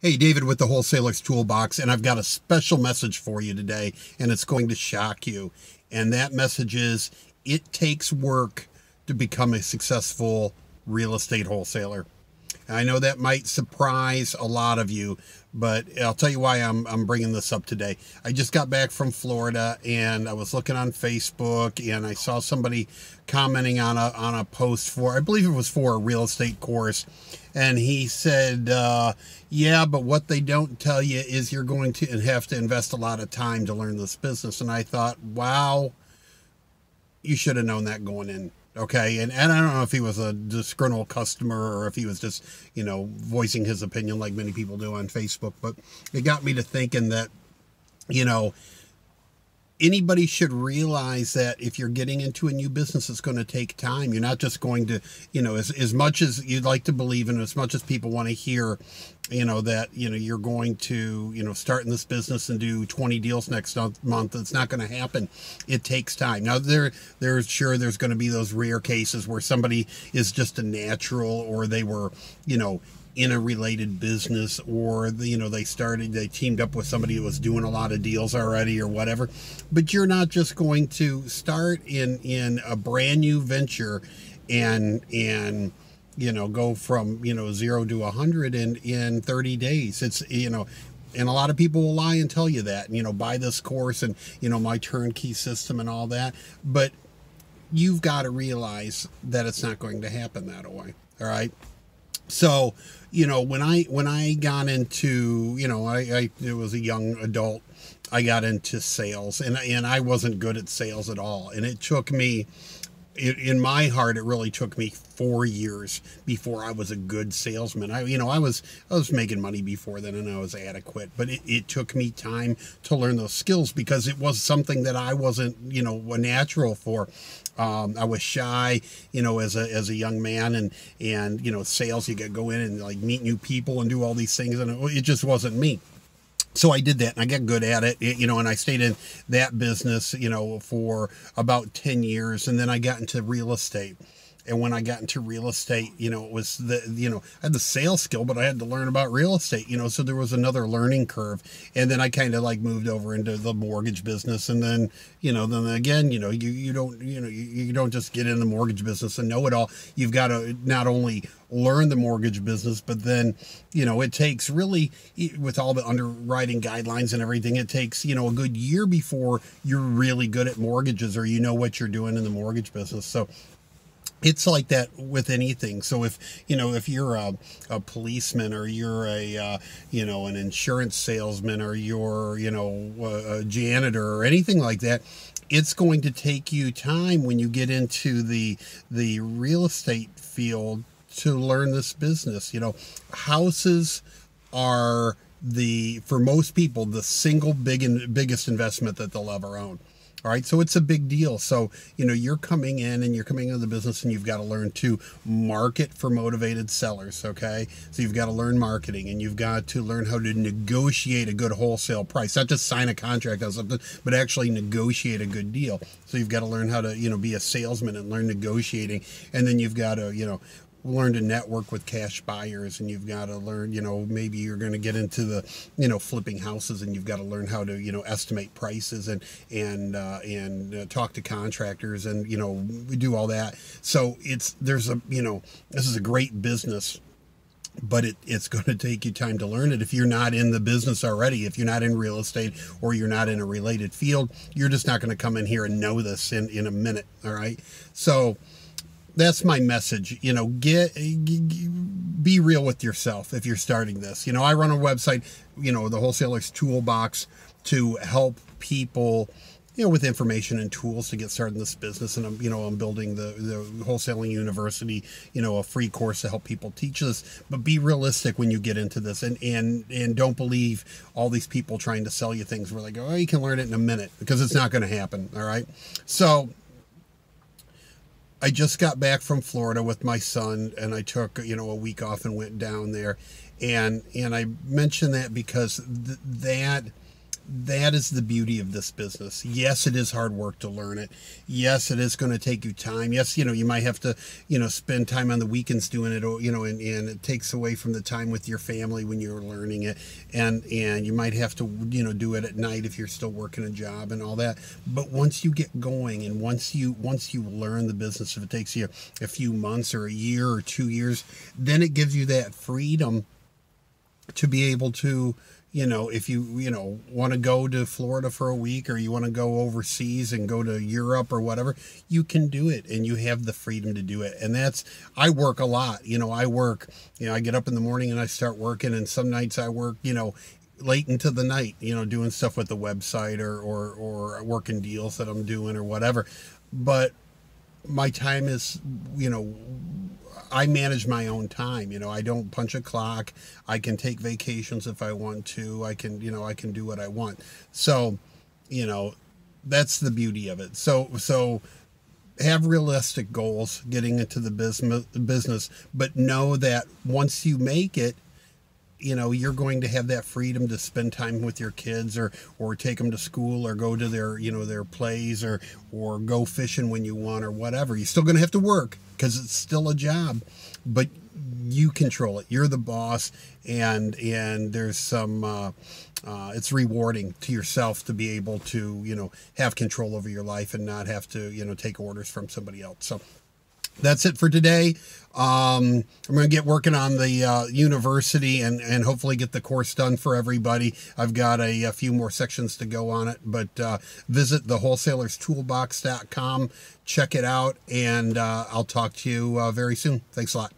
Hey, David with the Wholesaler's Toolbox, and I've got a special message for you today, and it's going to shock you. And that message is, it takes work to become a successful real estate wholesaler. I know that might surprise a lot of you, but I'll tell you why I'm bringing this up today. I just got back from Florida, and I was looking on Facebook, and I saw somebody commenting on a post for, I believe it was for a real estate course, and he said, yeah, but what they don't tell you is you're going to have to invest a lot of time to learn this business. And I thought, wow, you should have known that going in. Okay, and I don't know if he was a disgruntled customer or if he was just, voicing his opinion like many people do on Facebook. But it got me to thinking that, anybody should realize that if you're getting into a new business, it's going to take time. You're not just going to, as much as you'd like to believe and as much as people want to hear, that, you're going to, start in this business and do 20 deals next month. It's not going to happen. It takes time. Now, there's going to be those rare cases where somebody is just a natural, or they were, in a related business, or they teamed up with somebody who was doing a lot of deals already or whatever. But you're not just going to start in a brand new venture and go from 0 to 100 in 30 days. It's and a lot of people will lie and tell you that, buy this course and my turnkey system and all that, but you've got to realize that it's not going to happen that way. All right. So, when I got into, I was a young adult, I got into sales, and I wasn't good at sales at all. And it took me, in my heart, it really took me 4 years before I was a good salesman. I was making money before then, and I was adequate, but it took me time to learn those skills because it was something that I wasn't, a natural for. I was shy, as a young man, and sales, you got to go in and like meet new people and do all these things, and it just wasn't me. So I did that, and I got good at it, and I stayed in that business, for about 10 years, and then I got into real estate. And when I got into real estate, it was I had the sales skill, but I had to learn about real estate, so there was another learning curve. And then I kind of like moved over into the mortgage business. And then, then again, you don't just get in the mortgage business and know it all. You've got to not only learn the mortgage business, but then, it takes really, with all the underwriting guidelines and everything, it takes, a good year before you're really good at mortgages, or what you're doing in the mortgage business. So it's like that with anything. So if you're a policeman, or you're an insurance salesman, or you're, a janitor or anything like that, it's going to take you time when you get into the real estate field to learn this business. Houses are for most people, the single biggest investment that they'll ever own. All right, so it's a big deal. So, you're coming in and you're coming into the business, and you've got to learn to market for motivated sellers, okay? So you've got to learn marketing, and you've got to learn how to negotiate a good wholesale price, not just sign a contract on something, but actually negotiate a good deal. So you've got to learn how to, be a salesman and learn negotiating. And then you've got to, learn to network with cash buyers, and you've got to learn, maybe you're going to get into the, flipping houses, and you've got to learn how to, estimate prices and talk to contractors and, do all that. So this is a great business, but it's going to take you time to learn it. If you're not in the business already, if you're not in real estate, or you're not in a related field, you're just not going to come in here and know this in a minute. All right. So that's my message. Be real with yourself if you're starting this. I run a website, the Wholesaler's Toolbox, to help people, with information and tools to get started in this business. And I'm building the Wholesaling University, a free course to help people teach this. But be realistic when you get into this, and don't believe all these people trying to sell you things where they go, oh, you can learn it in a minute, because it's not going to happen. All right. So I just got back from Florida with my son, and I took, a week off and went down there. And I mention that because that is the beauty of this business. Yes, it is hard work to learn it. Yes, it is going to take you time. Yes, you might have to, spend time on the weekends doing it, or, and it takes away from the time with your family when you're learning it. And you might have to, do it at night if you're still working a job and all that. But once you get going, and once you learn the business, if it takes you a few months or a year or 2 years, then it gives you that freedom to be able to, if you, want to go to Florida for a week, or you want to go overseas and go to Europe or whatever, you can do it, and you have the freedom to do it. And I work a lot. I get up in the morning and I start working, and some nights I work, late into the night, doing stuff with the website, or working deals that I'm doing or whatever. But my time is, I manage my own time. I don't punch a clock. I can take vacations if I want to. I can do what I want. So, that's the beauty of it. So have realistic goals getting into the business, but know that once you make it, you're going to have that freedom to spend time with your kids, or take them to school, or go to their plays, or go fishing when you want, or whatever. You're still going to have to work because it's still a job, but you control it. You're the boss, and there's some, it's rewarding to yourself to be able to, have control over your life and not have to, take orders from somebody else. So that's it for today. I'm going to get working on the university, and hopefully get the course done for everybody. I've got a few more sections to go on it, but visit the wholesaleerstoolbox.com. Check it out, and I'll talk to you very soon. Thanks a lot.